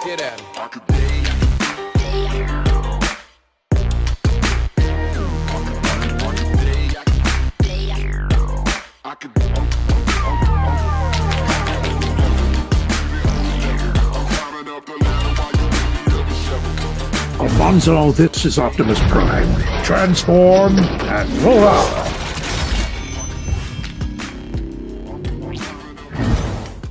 get in. Alfonso, this is Optimus Prime. Transform and roll out!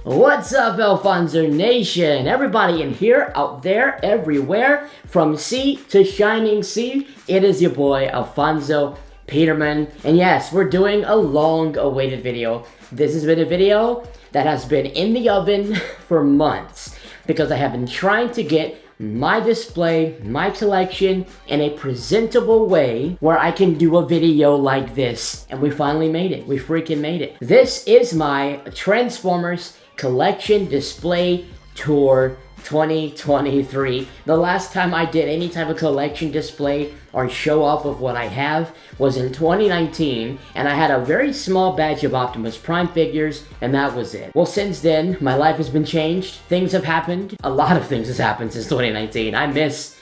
What's up, Alfonso Nation? Everybody in here, out there, everywhere, from sea to shining sea, it is your boy, Alfonso Peterman. And yes, we're doing a long-awaited video. This has been a video that has been in the oven for months because I have been trying to get my display, my collection in a presentable way where I can do a video like this. And we finally made it. We freaking made it. This is my Transformers Collection Display Tour 2023. The last time I did any type of collection display or show off of what I have was in 2019, and I had a very small batch of Optimus Prime figures, and that was it. Well, since then, my life has been changed. Things have happened. A lot of things has happened since 2019. I miss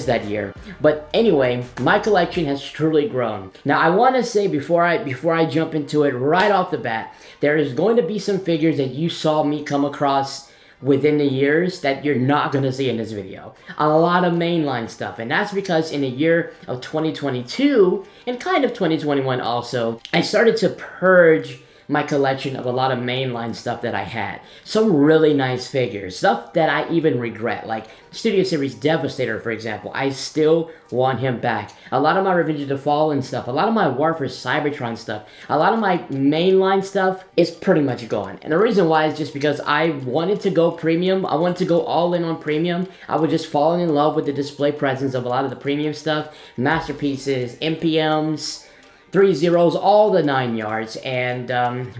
that year. But anyway, my collection has truly grown. Now, I want to say before I jump into it right off the bat, there is going to be some figures that you saw me come across within the years that you're not going to see in this video. A lot of mainline stuff, and that's because in the year of 2022 and kind of 2021 also, I started to purge my collection of a lot of mainline stuff that I had. Some really nice figures, stuff that I even regret, like Studio Series Devastator, for example. I still want him back. A lot of my Revenge of the Fallen stuff, a lot of my War for Cybertron stuff, a lot of my mainline stuff is pretty much gone. And the reason why is just because I wanted to go premium. I wanted to go all in on premium. I was just falling in love with the display presence of a lot of the premium stuff, masterpieces, MPMs, ThreeZeros, all the 9 yards, and,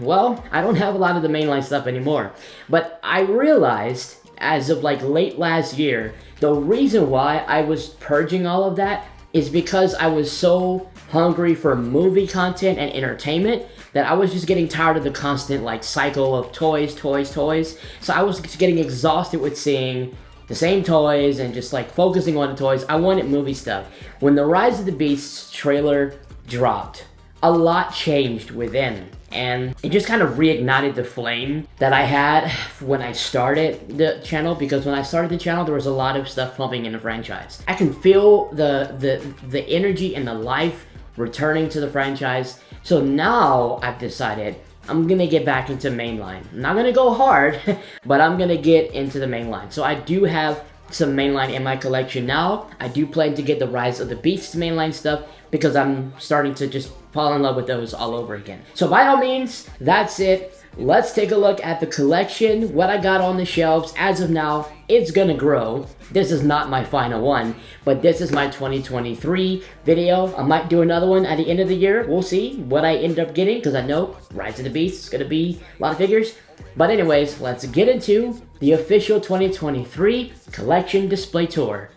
well, I don't have a lot of the mainline stuff anymore. But I realized, as of, like, late last year, the reason why I was purging all of that is because I was so hungry for movie content and entertainment that I was just getting tired of the constant, like, cycle of toys. So I was just getting exhausted with seeing the same toys and just, like, focusing on the toys. I wanted movie stuff. When the Rise of the Beasts trailer dropped, a lot changed within, and it just kind of reignited the flame that I had when I started the channel, because when I started the channel there was a lot of stuff pumping in the franchise. I can feel the energy and the life returning to the franchise. So now I've decided I'm gonna get back into mainline. I'm not gonna go hard, but I'm gonna get into the mainline. So I do have some mainline in my collection now. I do plan to get the Rise of the Beasts mainline stuff because I'm starting to just fall in love with those all over again. So by all means, that's it. Let's take a look at the collection, what I got on the shelves. As of now, it's gonna grow. This is not my final one, but this is my 2023 video. I might do another one at the end of the year. We'll see what I end up getting, because I know Rise of the Beast is gonna be a lot of figures. But anyways, let's get into the official 2023 collection display tour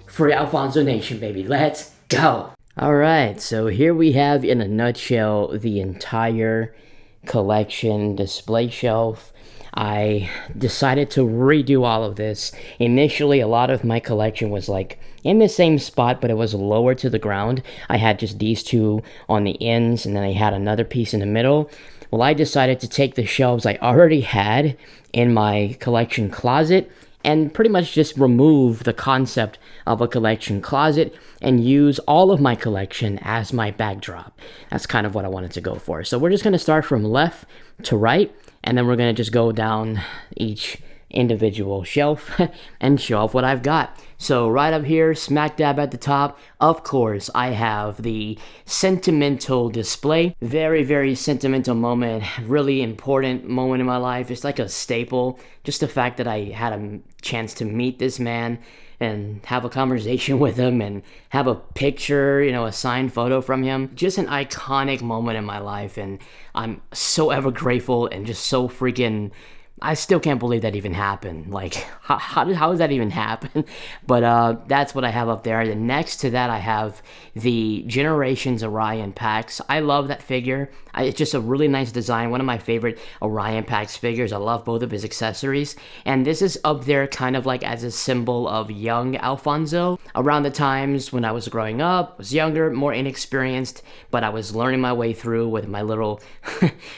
for Alfonso Nation, baby. Let's go. Alright, so here we have in a nutshell the entire collection display shelf. I decided to redo all of this. Initially, a lot of my collection was like in the same spot, but it was lower to the ground. I had just these two on the ends, and then I had another piece in the middle. Well, I decided to take the shelves I already had in my collection closet and pretty much just remove the concept of a collection closet and use all of my collection as my backdrop. That's kind of what I wanted to go for. So we're just going to start from left to right, and then we're going to just go down each individual shelf and show off what I've got. So right up here, smack dab at the top, of course, I have the sentimental display. Very, very sentimental moment, really important moment in my life. It's like a staple. Just the fact that I had a chance to meet this man and have a conversation with him and have a picture, you know, a signed photo from him. Just an iconic moment in my life, and I'm so ever grateful and just so freaking I still can't believe that even happened. Like, how does that even happen? But that's what I have up there. And next to that, I have the Generations Orion Pax. I love that figure. It's just a really nice design. One of my favorite Orion Pax figures. I love both of his accessories. And this is up there kind of like as a symbol of young Alfonso. Around the times when I was growing up, was younger, more inexperienced, but I was learning my way through with my little,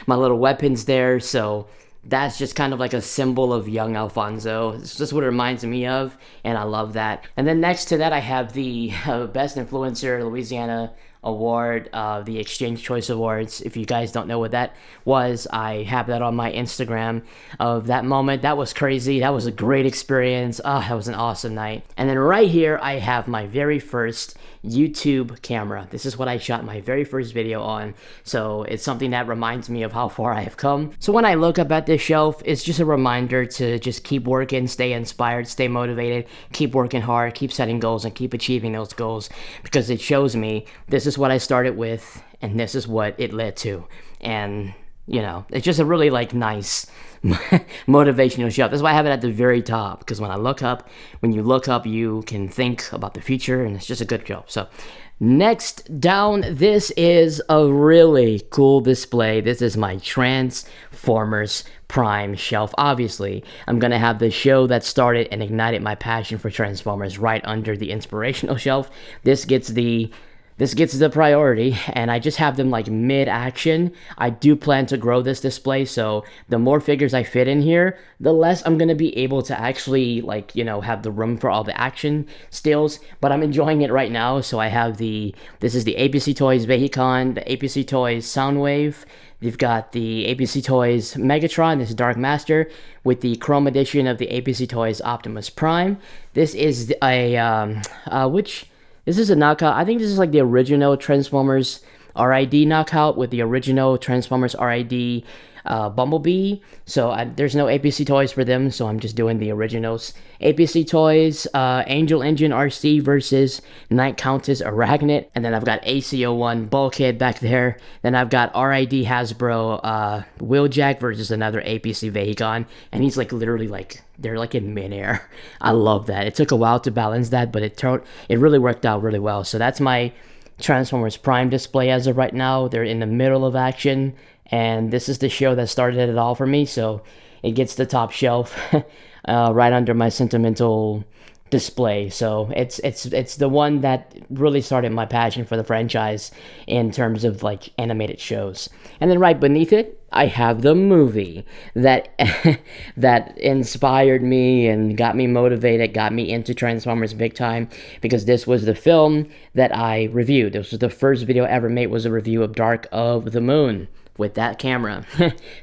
my little weapons there. So that's just kind of like a symbol of young Alfonso. It's just what it reminds me of, and I love that. And then next to that, I have the Best Influencer Louisiana Award, the Exchange Choice Awards. If you guys don't know what that was, I have that on my Instagram of that moment. That was crazy. That was a great experience. That was an awesome night. And then right here, I have my very first YouTube camera. This is what I shot my very first video on, so it's something that reminds me of how far I have come. So when I look up at this shelf, it's just a reminder to just keep working, stay inspired, stay motivated, keep working hard, keep setting goals, and keep achieving those goals, because it shows me this is what I started with and this is what it led to. And you know, it's just a really like nice motivational shelf. That's why I have it at the very top, because when you look up, you can think about the future, and it's just a good shelf. So next down, this is a really cool display. This is my Transformers Prime shelf. Obviously, I'm gonna have the show that started and ignited my passion for Transformers right under the inspirational shelf. This gets the priority, and I just have them like mid-action. I do plan to grow this display, so the more figures I fit in here, the less I'm gonna be able to actually like, you know, have the room for all the action stills, but I'm enjoying it right now. So I have this is the APC Toys Vehicon, the APC Toys Soundwave. You've got the APC Toys Megatron, this is Dark Master, with the Chrome edition of the APC Toys Optimus Prime. This is this is a knockout. I think this is like the original Transformers RID knockout with the original Transformers RID Bumblebee. So there's no APC Toys for them, so I'm just doing the originals. APC Toys Angel Engine RC versus Night Countess Arachnid. And then I've got ACO1 Bulkhead back there. Then I've got RID Hasbro Wheeljack versus another APC Vehicon. And he's like literally like, they're like in midair. I love that. It took a while to balance that, but it really worked out really well. So that's my Transformers Prime display as of right now. They're in the middle of action, and this is the show that started it all for me, so it gets the top shelf right under my sentimental display. So it's the one that really started my passion for the franchise in terms of like animated shows. And then right beneath it, I have the movie that that inspired me and got me motivated, got me into Transformers big time, because this was the film that I reviewed. This was the first video I ever made, was a review of Dark of the Moon with that camera.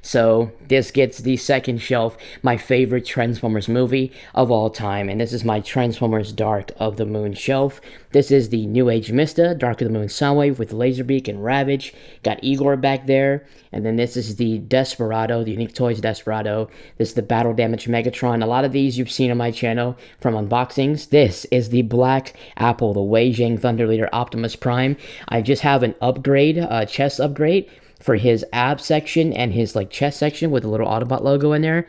So this gets the second shelf, my favorite Transformers movie of all time, and this is my Transformers Dark of the Moon shelf. This is the New Age Mista, Dark of the Moon Soundwave with Laserbeak and Ravage. Got Igor back there, and then this is the Desperado, the Unique Toys Desperado. This is the Battle Damage Megatron. A lot of these you've seen on my channel from unboxings. This is the Black Apple, the Wei Zhang Thunder Leader Optimus Prime. I just have an upgrade, chest upgrade, for his ab section and his like chest section with a little Autobot logo in there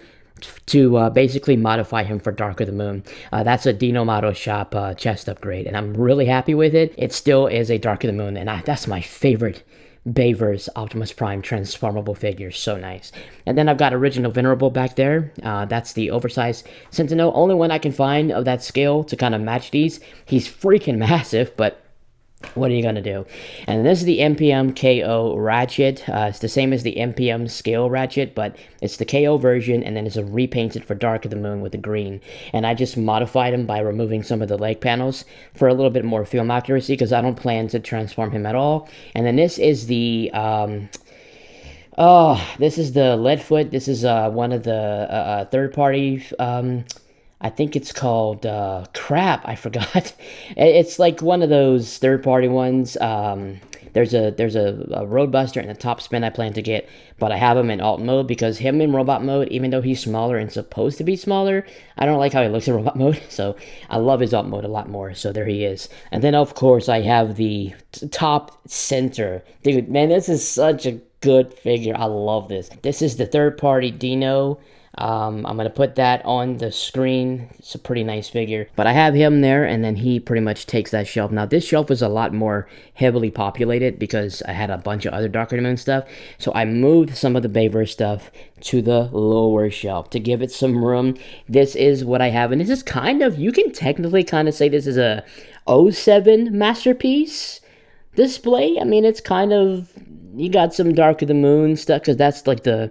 to basically modify him for Dark of the Moon. That's a Dino Model Shop chest upgrade, and I'm really happy with it. It still is a Dark of the Moon, and that's my favorite Bayverse Optimus Prime transformable figure. So nice. And then I've got Original Venerable back there. That's the oversized Sentinel. Only one I can find of that scale to kind of match these. He's freaking massive, but what are you going to do? And this is the MPM KO Ratchet. It's the same as the MPM Scale Ratchet, but it's the KO version, and then it's a repainted for Dark of the Moon with the green. And I just modified him by removing some of the leg panels for a little bit more film accuracy, because I don't plan to transform him at all. And then this is the this is the Leadfoot. This is one of the third-party I think it's called, crap, I forgot. It's like one of those third-party ones. There's a Roadbuster and a Top Spin I plan to get, but I have him in alt mode, because him in robot mode, even though he's smaller and supposed to be smaller, I don't like how he looks in robot mode, so I love his alt mode a lot more. So there he is. And then, of course, I have the top center. Dude, man, this is such a good figure. I love this. This is the third-party Dino I'm going to put that on the screen. It's a pretty nice figure. But I have him there, and then he pretty much takes that shelf. Now, this shelf was a lot more heavily populated because I had a bunch of other Dark of the Moon stuff. So I moved some of the Bayverse stuff to the lower shelf to give it some room. This is what I have, and this is kind of, you can technically kind of say this is a '07 masterpiece display. I mean, it's kind of, you got some Dark of the Moon stuff, because that's like the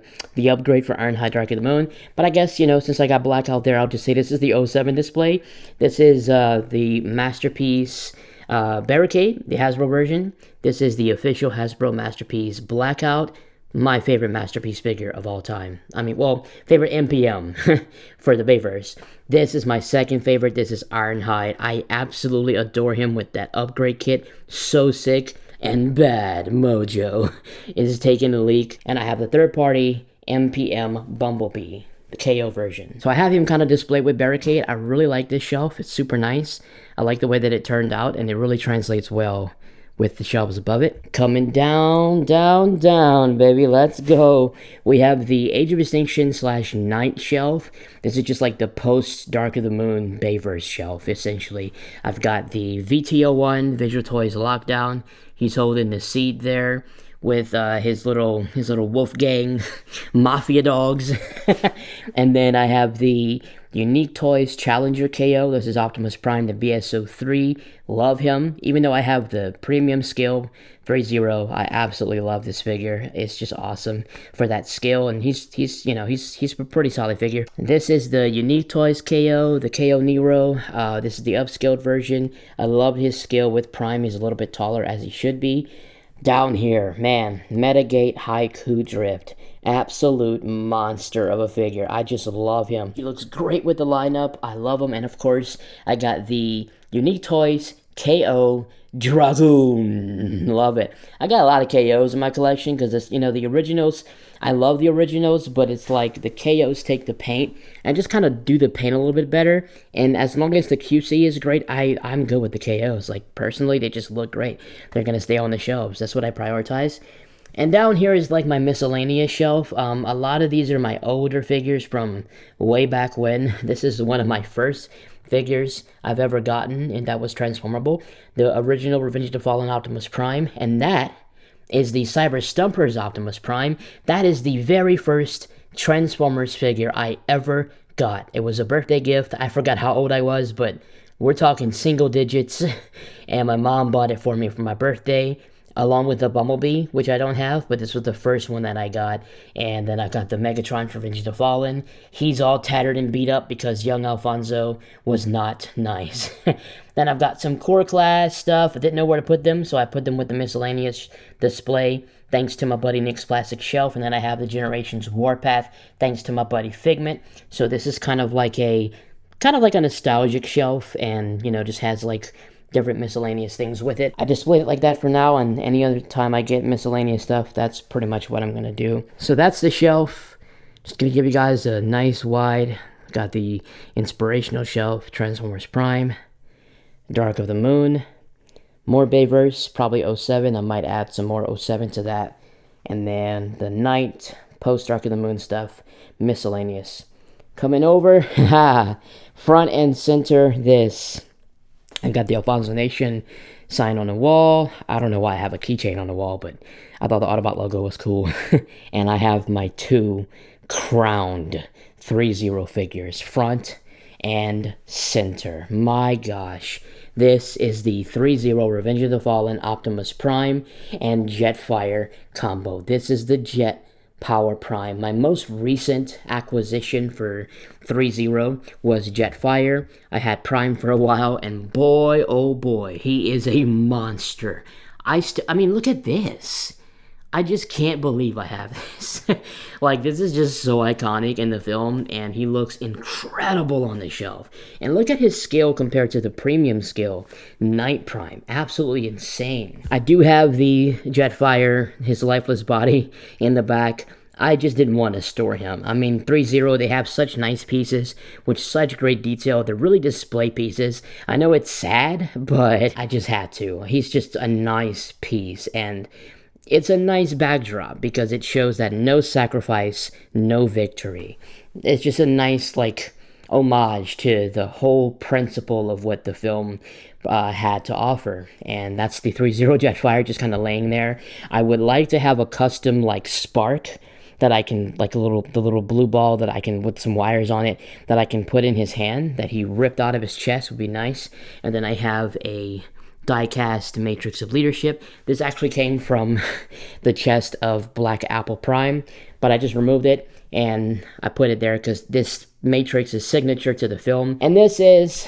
upgrade for Ironhide Dark of the Moon. But I guess, you know, since I got black out there, I'll just say this is the '07 display. This is the Masterpiece Barricade, the Hasbro version. This is the official Hasbro Masterpiece Blackout. My favorite Masterpiece figure of all time. I mean, well, favorite MPM for the Bayverse. This is my second favorite. This is Ironhide. I absolutely adore him with that upgrade kit. So sick. And Bad Mojo is taking the leak. And I have the third party MPM Bumblebee, the KO version. So I have him kind of displayed with Barricade. I really like this shelf. It's super nice. I like the way that it turned out, and it really translates well with the shelves above it. Coming down, down, down, baby. Let's go. We have the Age of Extinction / Night shelf. This is just like the post Dark of the Moon Bayverse shelf, essentially. I've got the VTO1 Visual Toys Lockdown. He's holding the seat there with his little Wolfgang Mafia dogs. And then I have the Unique Toys Challenger KO. This is Optimus Prime, the BSO3. Love him. Even though I have the premium scale ThreeZero, I absolutely love this figure. It's just awesome for that scale, and he's a pretty solid figure. This is the Unique Toys KO, the KO Nero. This is the upscaled version. I love his scale with Prime. He's a little bit taller, as he should be. Down here, man, Metagate Haiku Drift. Absolute monster of a figure. I just love him. He looks great with the lineup. I love him. And of course, I got the Unique Toys KO Dragoon. Love it. I got a lot of KOs in my collection because it's, the originals. I love the originals, but it's like the KOs take the paint and just kind of do the paint a little bit better. And as long as the QC is great, I'm good with the KOs. Like, personally, they just look great. They're going to stay on the shelves. That's what I prioritize. And down here is like my miscellaneous shelf. A lot of these are my older figures from way back when. This is one of my first figures I've ever gotten, and that was transformable. The original Revenge of the Fallen Optimus Prime, and that is the Cyber Stumpers Optimus Prime. That is the very first Transformers figure I ever got. It was a birthday gift. I forgot how old I was, but we're talking single digits. And my mom bought it for me for my birthday, along with the Bumblebee, which I don't have, but this was the first one that I got. And then I got the Megatron for Revenge of the Fallen. He's all tattered and beat up because young Alfonso was not nice. Then I've got some core class stuff. I didn't know where to put them, so I put them with the miscellaneous display, thanks to my buddy Nick's Plastic Shelf. And then I have the Generations Warpath, thanks to my buddy Figment. So this is kind of like a nostalgic shelf, and just has like different miscellaneous things with it. I displayed it like that for now, and any other time I get miscellaneous stuff, that's pretty much what I'm gonna do. So that's the shelf. Just gonna give you guys a nice wide. Got the inspirational shelf, Transformers Prime, Dark of the Moon, more Bayverse, probably '07. I might add some more '07 to that. And then the Night, post Dark of the Moon stuff, miscellaneous. Coming over, front and center, this. I got the Alfonso Nation sign on the wall. I don't know why I have a keychain on the wall, but I thought the Autobot logo was cool. And I have my two crowned ThreeZero figures, front and center. My gosh. This is the ThreeZero Revenge of the Fallen Optimus Prime and Jetfire combo. This is the Jet Power Prime. My most recent acquisition for ThreeZero was Jetfire. I had Prime for a while, and boy, oh boy, he is a monster. I mean, look at this. I just can't believe I have this. Like, this is just so iconic in the film, and he looks incredible on the shelf. And look at his scale compared to the premium scale, Night Prime. Absolutely insane. I do have the Jetfire, his lifeless body, in the back. I just didn't want to store him. I mean, ThreeZero, they have such nice pieces with such great detail. They're really display pieces. I know it's sad, but I just had to. He's just a nice piece, and it's a nice backdrop because it shows that no sacrifice, no victory. it's just a nice, like, homage to the whole principle of what the film had to offer. And that's the ThreeZero Jetfire just kind of laying there. I would like to have a custom, like, spark that I can, like, the little blue ball that I can, with some wires on it, that I can put in his hand, that he ripped out of his chest would be nice. And then I have a die-cast Matrix of Leadership. This actually came from the chest of Black Apple Prime, but I just removed it and I put it there because this Matrix is signature to the film. And this is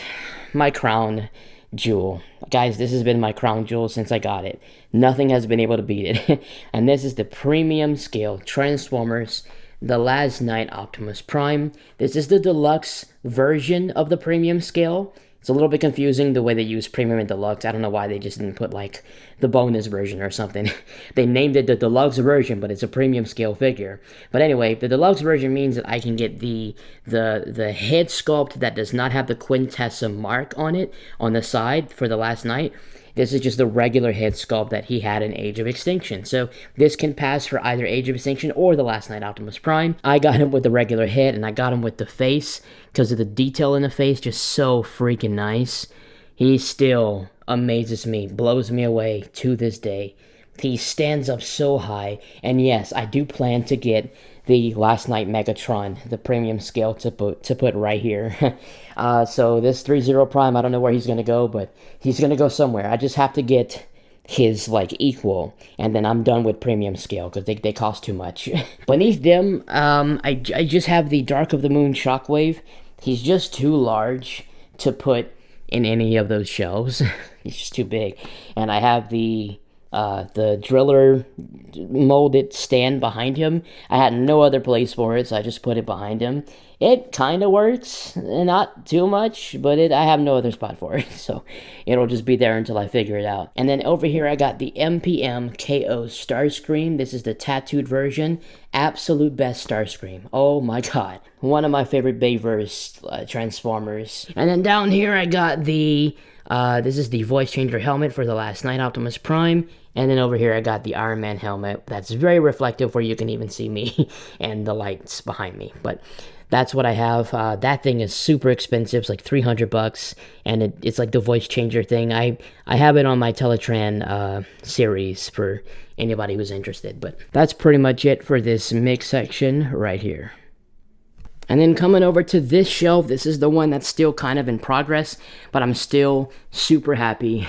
my crown jewel. Guys, this has been my crown jewel since I got it. Nothing has been able to beat it. And this is the premium scale Transformers The Last Knight Optimus Prime. This is the deluxe version of the premium scale. It's a little bit confusing the way they use premium and deluxe. I don't know why they just didn't put, like, the bonus version or something. They named it the deluxe version, but it's a premium scale figure. But anyway, the deluxe version means that I can get the head sculpt that does not have the Quintessa mark on it on the side for The Last Knight. This is just the regular head sculpt that he had in Age of Extinction. So this can pass for either Age of Extinction or The Last Knight Optimus Prime. I got him with the regular head, and I got him with the face because of the detail in the face, just so freaking nice. He still amazes me, blows me away to this day. He stands up so high, and yes, I do plan to get the Last Knight Megatron, the premium scale, to put right here. So this ThreeZero Prime, I don't know where he's going to go, but he's going to go somewhere. I just have to get his, like, equal, and then I'm done with premium scale, because they cost too much. Beneath them, I just have the Dark of the Moon Shockwave. He's just too large to put in any of those shelves. He's just too big. And I have the driller molded stand behind him. I had no other place for it, so I just put it behind him. It kind of works, not too much, but I have no other spot for it, so it'll just be there until I figure it out. And then over here I got the MPM KO Starscream. This is the tattooed version. Absolute best Starscream. Oh my god. One of my favorite Bayverse Transformers. And then down here I got the this is the voice changer helmet for The Last Knight Optimus Prime. And then over here I got the Iron Man helmet that's very reflective, where you can even see me and the lights behind me. But that's what I have. That thing is super expensive. It's like 300 bucks, and it's like the voice changer thing. I have it on my Teletran series for anybody who's interested. But that's pretty much it for this mix section right here. And then coming over to this shelf, this is the one that's still kind of in progress, but I'm still super happy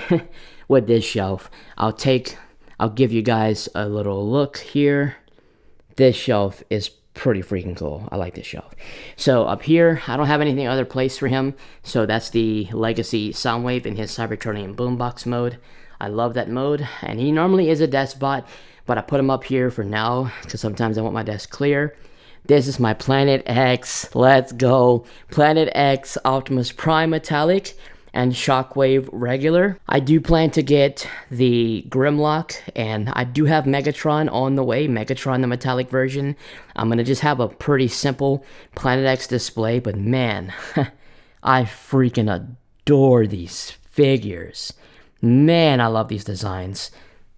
with this shelf. I'll give you guys a little look here. This shelf is pretty freaking cool. I like this shelf. So up here, I don't have anything other place for him, so that's the Legacy Soundwave in his Cybertronian boombox mode. I love that mode, and he normally is a desk bot, but I put him up here for now, because sometimes I want my desk clear. This is my Planet X, let's go, Planet X Optimus Prime Metallic and Shockwave regular. I do plan to get the Grimlock, and I do have Megatron on the way, Megatron the metallic version. I'm gonna just have a pretty simple Planet X display, but man, I freaking adore these figures. Man, I love these designs.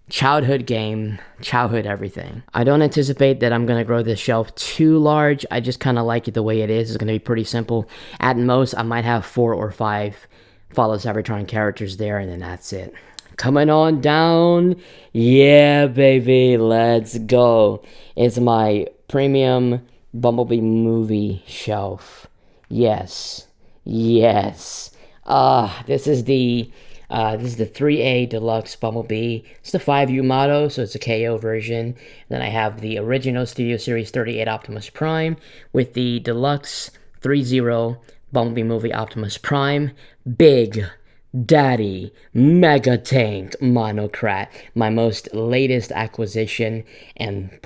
Childhood game, childhood everything. I don't anticipate that I'm going to grow this shelf too large. I just kind of like it the way it is. It's going to be pretty simple. At most, I might have 4 or 5 Follow Cybertron characters there, and then that's it. Coming on down. Yeah, baby, let's go. It's my premium Bumblebee movie shelf. Yes. Yes. This is the 3A Deluxe Bumblebee. It's the 5U motto, so it's a KO version. Then I have the original Studio Series 38 Optimus Prime with the Deluxe 3-0 Bumblebee Movie Optimus Prime. Big Daddy Mega Tank Monocrat, my most latest acquisition and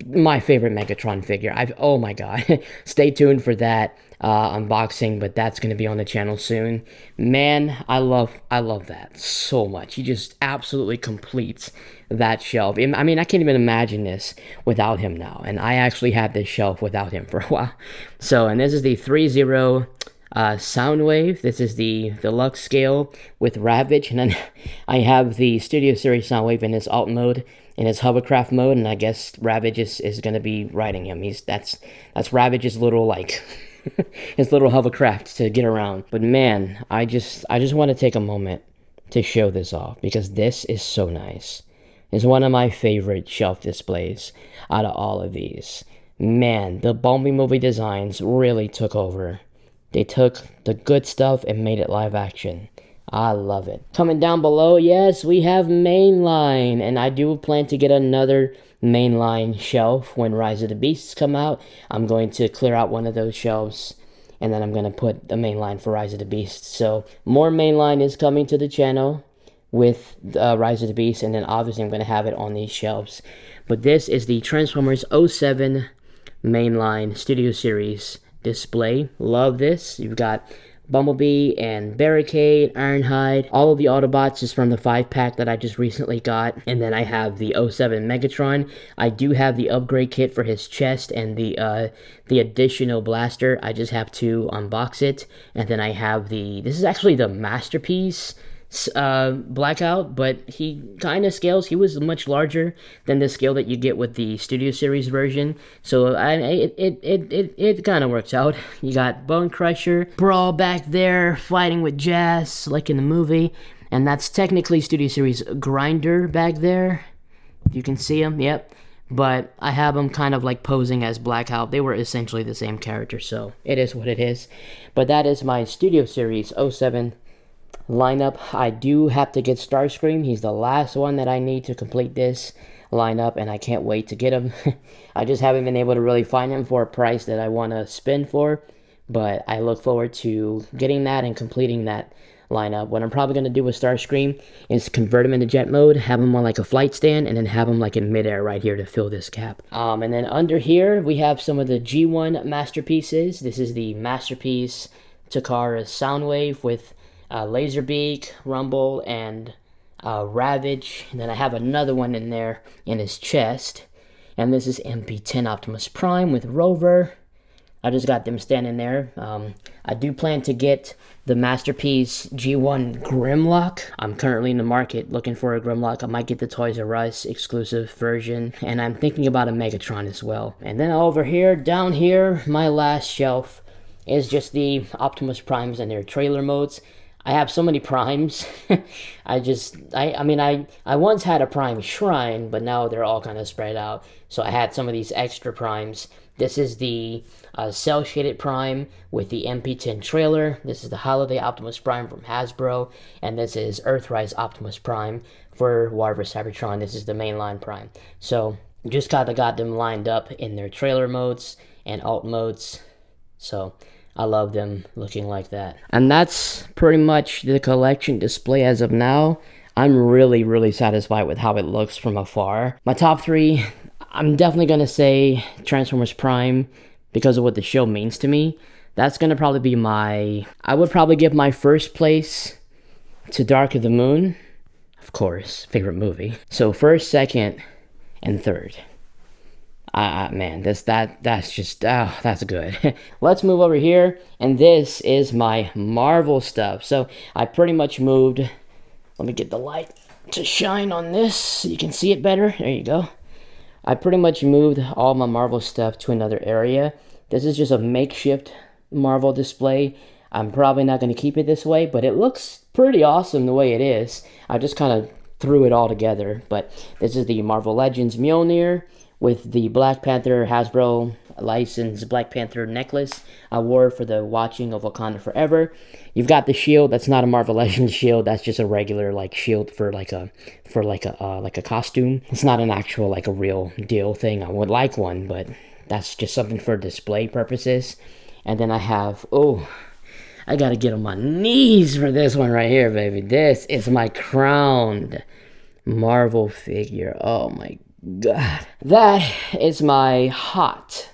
my favorite Megatron figure. Oh my god, stay tuned for that unboxing, but that's going to be on the channel soon. Man, I love that so much. He just absolutely completes that shelf. I mean, I can't even imagine this without him now, and I actually had this shelf without him for a while. So, and this is the 3-0 Soundwave. This is the deluxe scale with Ravage, and then I have the Studio Series Soundwave in this alt mode, in his hovercraft mode, and I guess Ravage is gonna be riding him. That's Ravage's little like his little hovercraft to get around. But man, I just want to take a moment to show this off because this is so nice. It's one of my favorite shelf displays out of all of these. Man, the Bumblebee movie designs really took over. They took the good stuff and made it live action. I love it. Coming down below, yes, we have mainline, and I do plan to get another mainline shelf when Rise of the Beasts come out. I'm going to clear out one of those shelves, and then I'm going to put the mainline for Rise of the Beasts. So more mainline is coming to the channel with Rise of the Beasts, and then obviously I'm going to have it on these shelves. But this is the Transformers 07 mainline Studio Series display. Love this. You've got Bumblebee and Barricade, Ironhide. All of the Autobots is from the 5-pack that I just recently got. And then I have the 07 Megatron. I do have the upgrade kit for his chest and the additional blaster. I just have to unbox it. And then I have this is actually the Masterpiece Blackout, but he kind of scales. He was much larger than the scale that you get with the Studio Series version, so it kind of works out. You got Bone Crusher Brawl back there fighting with Jazz like in the movie, and that's technically Studio Series Grinder back there. You can see him, yep. But I have them kind of like posing as Blackout. They were essentially the same character, so it is what it is. But that is my Studio Series 07 lineup. I do have to get Starscream. He's the last one that I need to complete this lineup, and I can't wait to get him. I just haven't been able to really find him for a price that I want to spend for, but I look forward to getting that and completing that lineup. What I'm probably going to do with Starscream is convert him into jet mode, have him on like a flight stand, and then have him like in midair right here to fill this gap. And then under here we have some of the G1 masterpieces. This is the Masterpiece Takara's Soundwave with Laserbeak, Rumble, and Ravage. And then I have another one in there in his chest. And this is MP10 Optimus Prime with Rover. I just got them standing there. I do plan to get the Masterpiece G1 Grimlock. I'm currently in the market looking for a Grimlock. I might get the Toys R Us exclusive version. And I'm thinking about a Megatron as well. And then over here, down here, my last shelf is just the Optimus Primes and their trailer modes. I have so many primes. I mean, I once had a prime shrine, but now they're all kind of spread out. So I had some of these extra primes. This is the cel-shaded prime with the MP10 trailer. This is the Holiday Optimus Prime from Hasbro. And this is Earthrise Optimus Prime for Warverse Cybertron. This is the mainline prime. So just kind of got them lined up in their trailer modes and alt modes. So I love them looking like that. And that's pretty much the collection display as of now. I'm really satisfied with how it looks from afar. My top 3, I'm definitely going to say Transformers Prime because of what the show means to me. That's going to probably be I would probably give my first place to Dark of the Moon. Of course, favorite movie. So first, second, and third. Man, that's good. Let's move over here, and this is my Marvel stuff. So I pretty much moved. Let me get the light to shine on this so you can see it better. There you go. I pretty much moved all my Marvel stuff to another area. This is just a makeshift Marvel display. I'm probably not going to keep it this way, but it looks pretty awesome the way it is. I just kind of threw it all together. But this is the Marvel Legends Mjolnir with the Black Panther Hasbro licensed Black Panther necklace I wore for the watching of Wakanda Forever. You've got the shield. That's not a Marvel Legends shield. That's just a regular like shield for like a costume. It's not an actual like a real deal thing. I would like one, but that's just something for display purposes. And then I have I gotta get on my knees for this one right here, baby. This is my crowned Marvel figure. Oh my God. That is my hot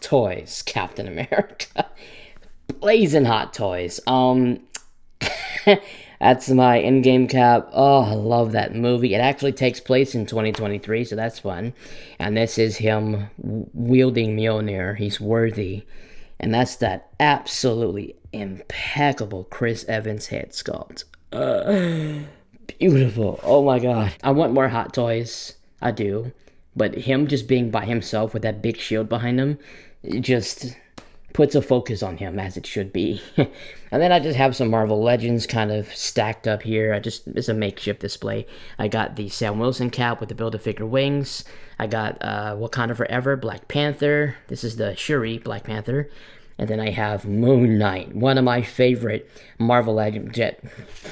toys Captain America. Blazing hot toys. That's my in-game cap. Oh, I love that movie. It actually takes place in 2023, so that's fun. And this is him wielding Mjolnir. He's worthy. And that's that absolutely impeccable Chris Evans head sculpt. beautiful. Oh my god. I want more Hot Toys. I do. But him just being by himself with that big shield behind him, it just puts a focus on him as it should be. And then I just have some Marvel Legends kind of stacked up here. It's a makeshift display. I got the Sam Wilson cap with the Build-A-Figure wings. I got Wakanda Forever, Black Panther. This is the Shuri Black Panther. And then I have Moon Knight, one of my favorite Marvel Legend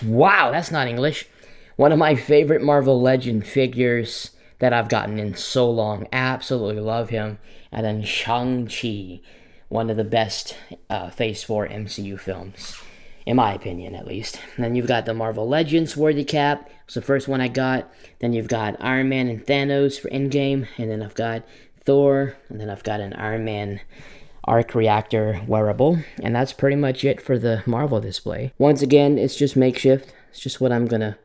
Wow, that's not English. One of my favorite Marvel Legend figures that I've gotten in so long. Absolutely love him. And then Shang-Chi, one of the best Phase 4 MCU films, in my opinion at least. And then you've got the Marvel Legends Worthy Cap. It's the first one I got. Then you've got Iron Man and Thanos for Endgame. And then I've got Thor. And then I've got an Iron Man Arc Reactor wearable. And that's pretty much it for the Marvel display. Once again, it's just makeshift. It's just what I'm gonna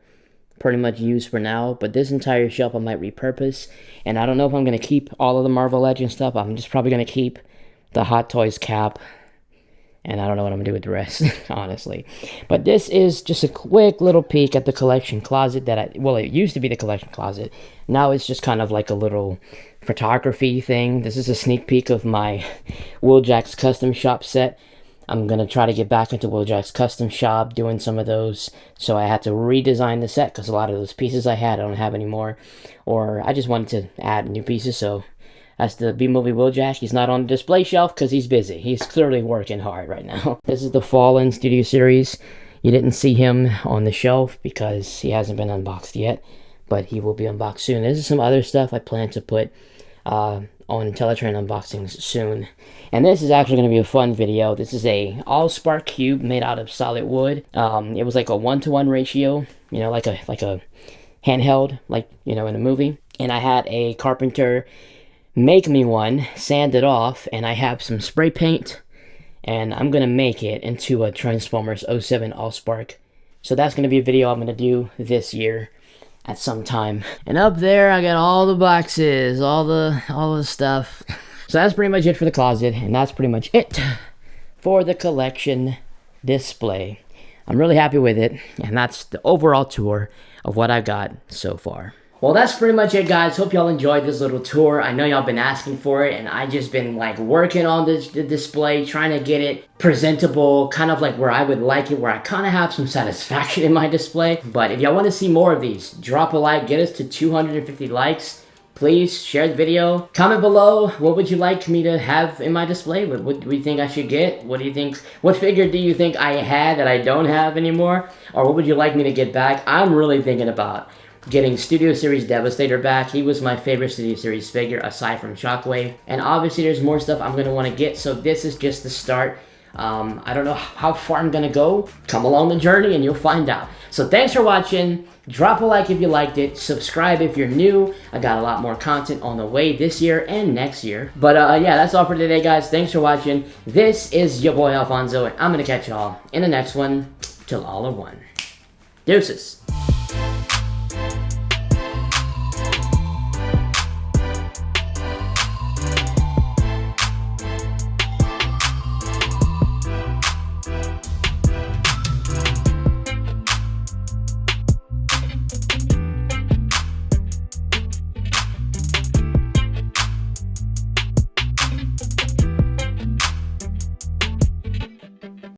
pretty much use for now. But this entire shelf I might repurpose. And I don't know if I'm gonna keep all of the Marvel Legends stuff. I'm just probably gonna keep the Hot Toys cap, and I don't know what I'm gonna do with the rest, honestly. But this is just a quick little peek at the collection closet that well, it used to be the collection closet. Now it's just kind of like a little photography thing. This is a sneak peek of my Wheeljack's Custom Shop set. I'm gonna try to get back into Wheeljack's Custom Shop, doing some of those. So I had to redesign the set because a lot of those pieces I don't have anymore, or I just wanted to add new pieces. So that's the B-Movie Wheeljack. He's not on the display shelf because he's busy. He's clearly working hard right now. This is the Fallen Studio Series. You didn't see him on the shelf because he hasn't been unboxed yet, but he will be unboxed soon. This is some other stuff I plan to put on Teletrain unboxings soon. And this is actually going to be a fun video. This is a all-spark cube made out of solid wood. It was like a 1-to-1 ratio, you know, like a handheld, like, you know, in a movie. And I had a carpenter make me one, sand it off, and I have some spray paint, and I'm gonna make it into a Transformers 07 Allspark. So that's gonna be a video I'm gonna do this year at some time. And up there I got all the boxes, all the stuff. So that's pretty much it for the closet, and that's pretty much it for the collection display. I'm really happy with it, and that's the overall tour of what I got so far. Well, that's pretty much it, guys. Hope y'all enjoyed this little tour. I know y'all been asking for it, and I just been like working on the display, trying to get it presentable, kind of like where I would like it, where I kind of have some satisfaction in my display. But if y'all want to see more of these, drop a like, get us to 250 likes. Please share the video. Comment below, what would you like me to have in my display? What do you think I should get? What do you think? What figure do you think I had that I don't have anymore? Or what would you like me to get back? I'm really thinking about getting Studio Series Devastator back. He was my favorite Studio Series figure aside from Shockwave. And obviously there's more stuff I'm going to want to get, so this is just the start. I don't know how far I'm going to go. Come along the journey and you'll find out. So thanks for watching. Drop a like if you liked it. Subscribe if you're new. I got a lot more content on the way this year and next year. But yeah, that's all for today, guys. Thanks for watching. This is your boy Alfonso, and I'm going to catch y'all in the next one. Till all are one. Deuces.